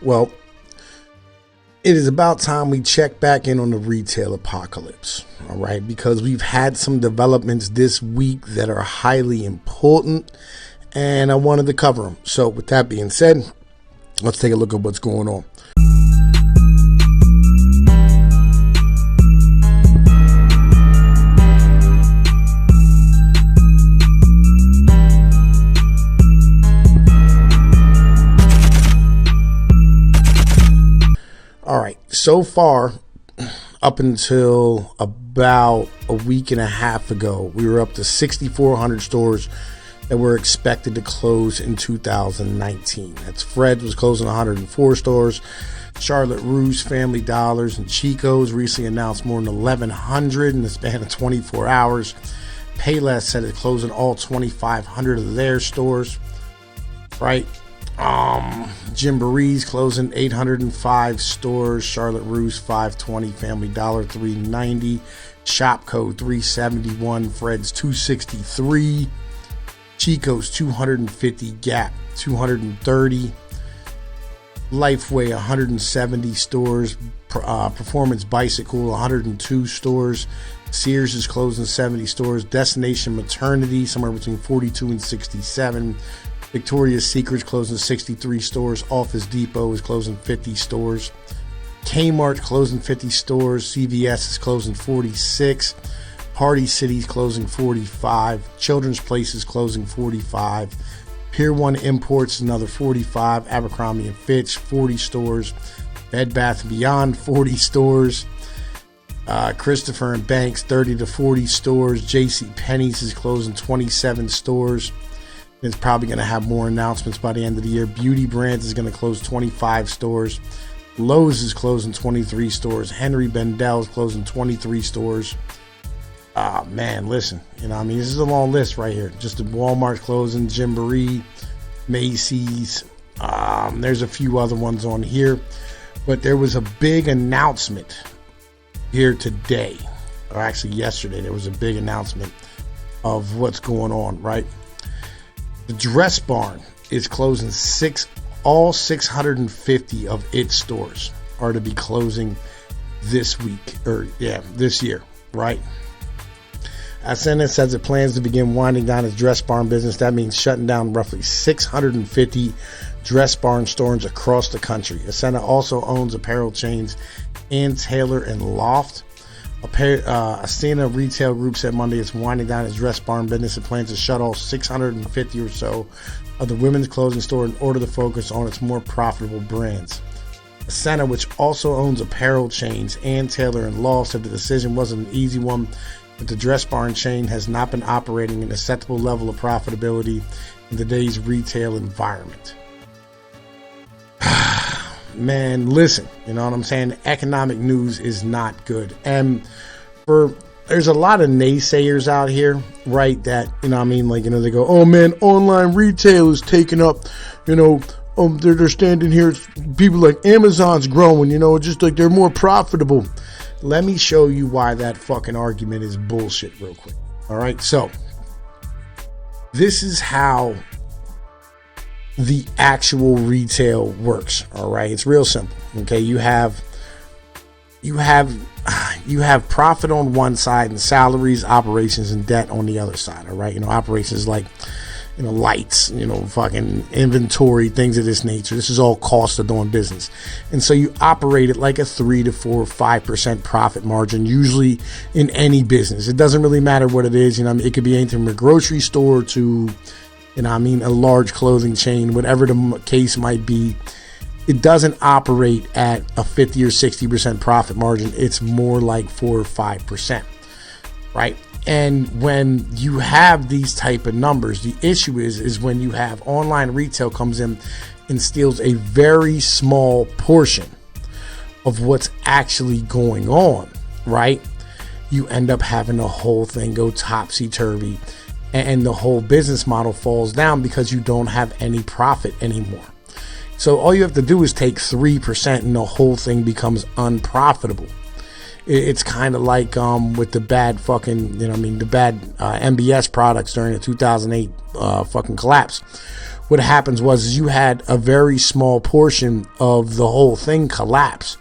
Well, it is about time we check back in on the retail apocalypse, all right? Because we've had some developments this week that are highly important, and I wanted to cover them. So with that being said, let's take a look at what's going on. All right, so far, up until about a week and a half ago, we were up to 6,400 stores that were expected to close in 2019. That's Fred's was closing 104 stores. Charlotte Russe, Family Dollars, and Chico's recently announced more than 1,100 in the span of 24 hours. Payless said it's closing all 2,500 of their stores, right? Gymboree's closing 805 stores. Charlotte Russe 520, Family Dollar 390, Shopco 371, Fred's 263, Chico's 250, Gap 230, Lifeway 170 stores, Performance Bicycle 102 stores, Sears is closing 70 stores, Destination Maternity somewhere between 42 and 67. Victoria's Secret's closing 63 stores. Office Depot is closing 50 stores. Kmart closing 50 stores. CVS is closing 46. Party City's closing 45. Children's Place is closing 45. Pier 1 Imports another 45. Abercrombie and Fitch 40 stores. Bed Bath & Beyond 40 stores. Christopher and Banks 30 to 40 stores. JCPenney's is closing 27 stores. It's probably going to have more announcements by the end of the year. Beauty Brands is going to close 25 stores. Lowe's is closing 23 stores. Henry Bendel is closing 23 stores. Man, listen, this is a long list right here. Just the Walmart's closing, Gymboree, Macy's. There's a few other ones on here. But there was a big announcement here today, or actually yesterday. There was a big announcement of what's going on, right? The Dress Barn is closing all 650 of its stores are to be closing this year, right? SNS says it plans to begin winding down its Dress Barn business. That means shutting down roughly 650 Dress Barn stores across the country. Ascena also owns apparel chains Ann Taylor and Loft. Ascena Retail Group said Monday it's winding down its Dress Barn business and plans to shut all 650 or so of the women's clothing store in order to focus on its more profitable brands. Ascena, which also owns apparel chains Ann Taylor and Loft, said the decision wasn't an easy one, but the Dress Barn chain has not been operating at an acceptable level of profitability in today's retail environment. Man, listen, you know what I'm saying? Economic news is not good. And there's a lot of naysayers out here, right? That, they go, oh man, online retail is taking up, they're standing here. People like Amazon's growing, just like they're more profitable. Let me show you why that fucking argument is bullshit real quick. All right. So this is how the actual retail works. All right. It's real simple. Okay. You have profit on one side and salaries, operations, and debt on the other side. All right. Operations like, lights, fucking inventory, things of this nature. This is all cost of doing business. And so you operate at like a 3 to 4, 5% profit margin, usually in any business. It doesn't really matter what it is. It could be anything from a grocery store to, a large clothing chain, whatever the case might be. It doesn't operate at a 50 or 60% profit margin. It's more like 4 or 5%, right? And when you have these type of numbers, the issue is when you have online retail comes in and steals a very small portion of what's actually going on, right? You end up having the whole thing go topsy-turvy, and the whole business model falls down because you don't have any profit anymore. So all you have to do is take 3% and the whole thing becomes unprofitable. It's kind of like with the bad fucking, the bad MBS products during the 2008 fucking collapse, what happens was is you had a very small portion of the whole thing collapse.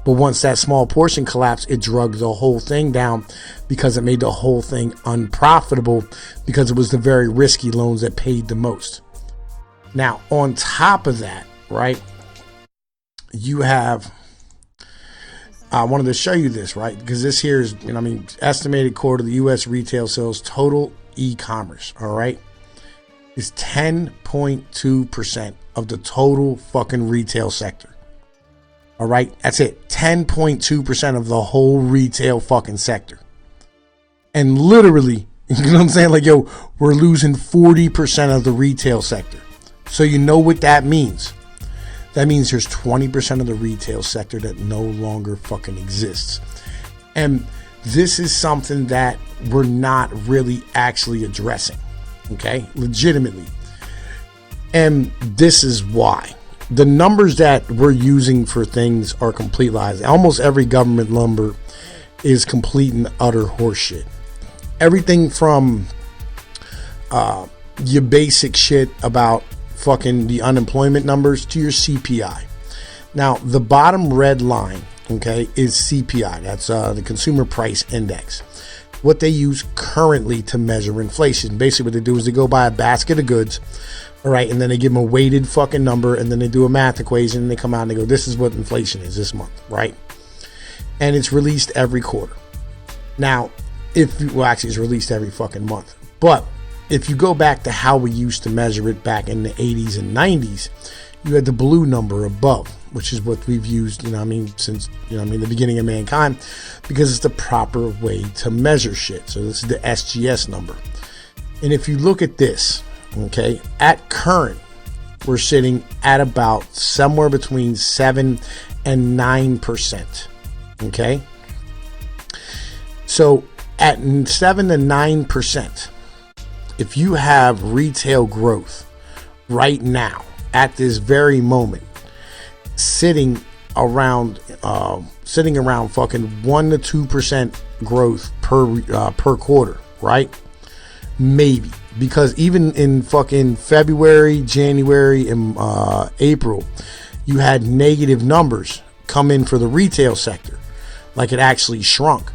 But once that small portion collapsed, it drug the whole thing down because it made the whole thing unprofitable because it was the very risky loans that paid the most. Now, on top of that, right, you have, I wanted to show you this, right, because this here is, estimated quarter of the U.S. retail sales total e-commerce, all right, is 10.2% of the total fucking retail sector. All right, that's it. 10.2% of the whole retail fucking sector. And literally, you know what I'm saying? Like, yo, we're losing 40% of the retail sector. So you know what that means. That means there's 20% of the retail sector that no longer fucking exists. And this is something that we're not really actually addressing. Okay? Legitimately. And this is why. The numbers that we're using for things are complete lies. Almost every government number is complete and utter horseshit. Everything from your basic shit about fucking the unemployment numbers to your CPI. Now, the bottom red line, okay, is CPI. That's the Consumer Price Index. What they use currently to measure inflation. Basically, what they do is they go buy a basket of goods. All right, and then they give them a weighted fucking number, and then they do a math equation, and they come out and they go, this is what inflation is this month, right? And it's released every quarter. Now, it's released every fucking month. But if you go back to how we used to measure it back in the 80s and 90s, you had the blue number above, which is what we've used, since, the beginning of mankind, because it's the proper way to measure shit. So this is the SGS number. And if you look at this, okay, at current, we're sitting at about somewhere between 7 and 9%. Okay, so at 7 to 9%, if you have retail growth right now at this very moment, sitting around fucking 1 to 2% growth per quarter, right? Maybe. Because even in fucking February, January, and April, you had negative numbers come in for the retail sector. Like it actually shrunk.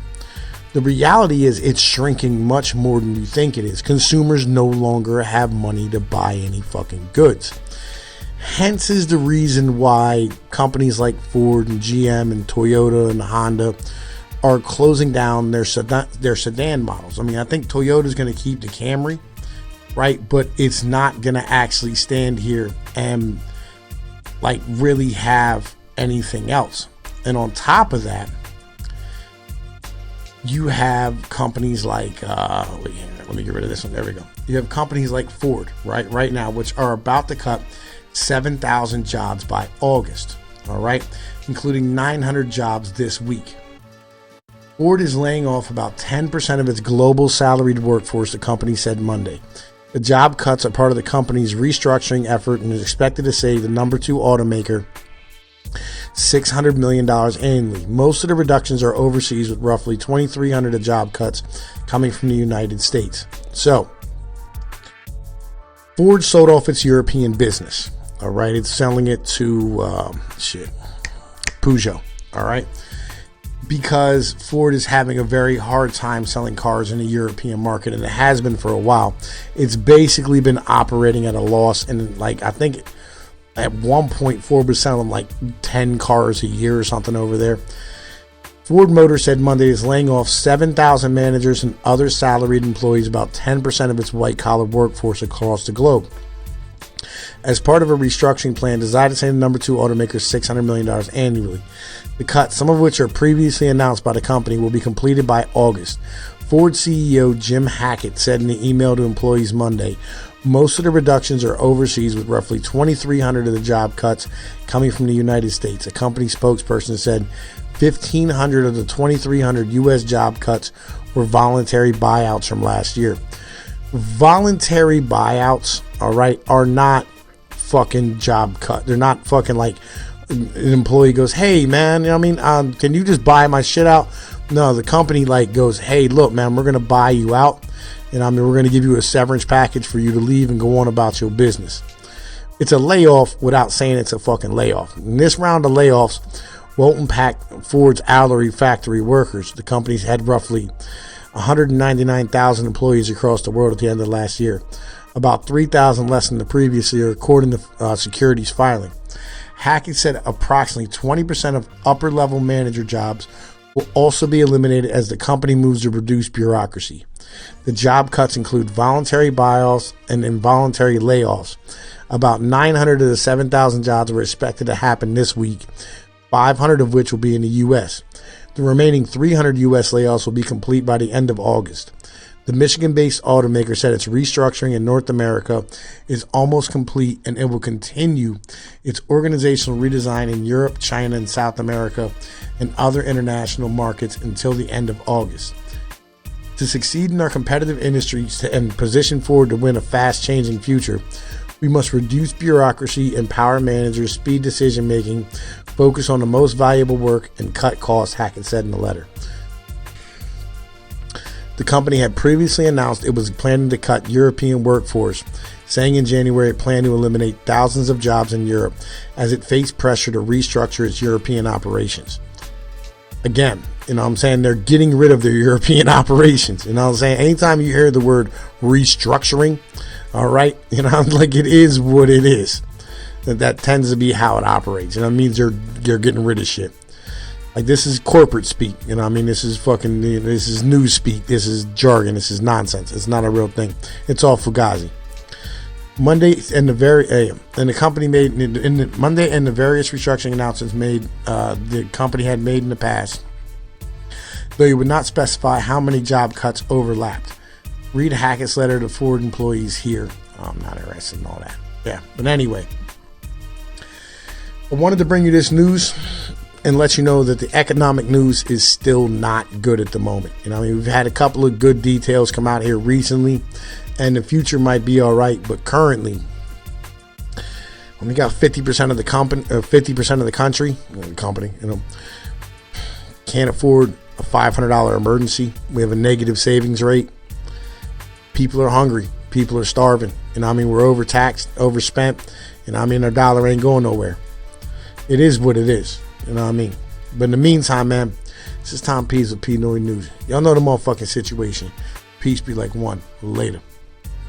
The reality is it's shrinking much more than you think it is. Consumers no longer have money to buy any fucking goods. Hence is the reason why companies like Ford and GM and Toyota and Honda are closing down their sedan models. I think Toyota's going to keep the Camry, right? But it's not going to actually stand here and like really have anything else. And on top of that, you have companies like, let me get rid of this one. There we go. You have companies like Ford, right now, which are about to cut 7,000 jobs by August, all right, including 900 jobs this week. Ford is laying off about 10% of its global salaried workforce, the company said Monday. The job cuts are part of the company's restructuring effort and is expected to save the number 2 automaker $600 million annually. Most of the reductions are overseas, with roughly 2,300 of job cuts coming from the United States. So, Ford sold off its European business. All right, it's selling it to Peugeot. All right, because Ford is having a very hard time selling cars in the European market, and it has been for a while. It's basically been operating at a loss, and I think at 1.4% of them, like 10 cars a year or something over there. Ford Motor said Monday it's laying off 7,000 managers and other salaried employees, about 10% of its white-collar workforce across the globe. As part of a restructuring plan designed to save the number 2 automaker $600 million annually. The cuts, some of which are previously announced by the company, will be completed by August. Ford CEO Jim Hackett said in an email to employees Monday, most of the reductions are overseas, with roughly 2,300 of the job cuts coming from the United States. A company spokesperson said 1,500 of the 2,300 U.S. job cuts were voluntary buyouts from last year. Voluntary buyouts, all right, are not fucking job cut. They're not fucking like an employee goes, hey man, can you just buy my shit out? No, the company goes, hey, look, man, we're gonna buy you out, and we're gonna give you a severance package for you to leave and go on about your business. it's a layoff without saying it's a fucking layoff. In this round of layoffs won't impact Ford's hourly factory workers. The company's had roughly 199,000 employees across the world at the end of last year, about 3,000 less than the previous year, according to Securities filing. Hackett said approximately 20% of upper-level manager jobs will also be eliminated as the company moves to reduce bureaucracy. The job cuts include voluntary buyouts and involuntary layoffs. About 900 of the 7,000 jobs are expected to happen this week, 500 of which will be in the U.S. The remaining 300 U.S. layoffs will be complete by the end of August. The Michigan-based automaker said its restructuring in North America is almost complete, and it will continue its organizational redesign in Europe, China, and South America and other international markets until the end of August. To succeed in our competitive industries and position Ford to win a fast-changing future, we must reduce bureaucracy, empower managers, speed decision-making, focus on the most valuable work, and cut costs, Hackett said in the letter. The company had previously announced it was planning to cut European workforce, saying in January it planned to eliminate thousands of jobs in Europe as it faced pressure to restructure its European operations. Again, you know what I'm saying, they're getting rid of their European operations. You know what I'm saying? Anytime you hear the word restructuring, all right, you know, like, it is what it is. That tends to be how it operates. And that means they're getting rid of shit. Like, this is corporate speak. You know what I mean? This is news speak. This is jargon. This is nonsense. It's not a real thing. It's all fugazi. Monday and the company made Monday and the various restructuring announcements the company had made in the past, though it would not specify how many job cuts overlapped. Read Hackett's letter to Ford employees here. I'm not interested in all that. Yeah, but anyway, I wanted to bring you this news and let you know that the economic news is still not good at the moment. You know, I mean, we've had a couple of good details come out here recently, and the future might be all right. But currently, when we got 50% of the company, 50% of the company, you know, can't afford a $500 emergency. We have a negative savings rate. People are hungry. People are starving. You know, I mean, we're overtaxed, overspent. You know, I mean, our dollar ain't going nowhere. It is what it is. You know what I mean? But in the meantime, man, this is Tom Pease with P. Noy News. Y'all know the motherfucking situation. Peace be like one. Later.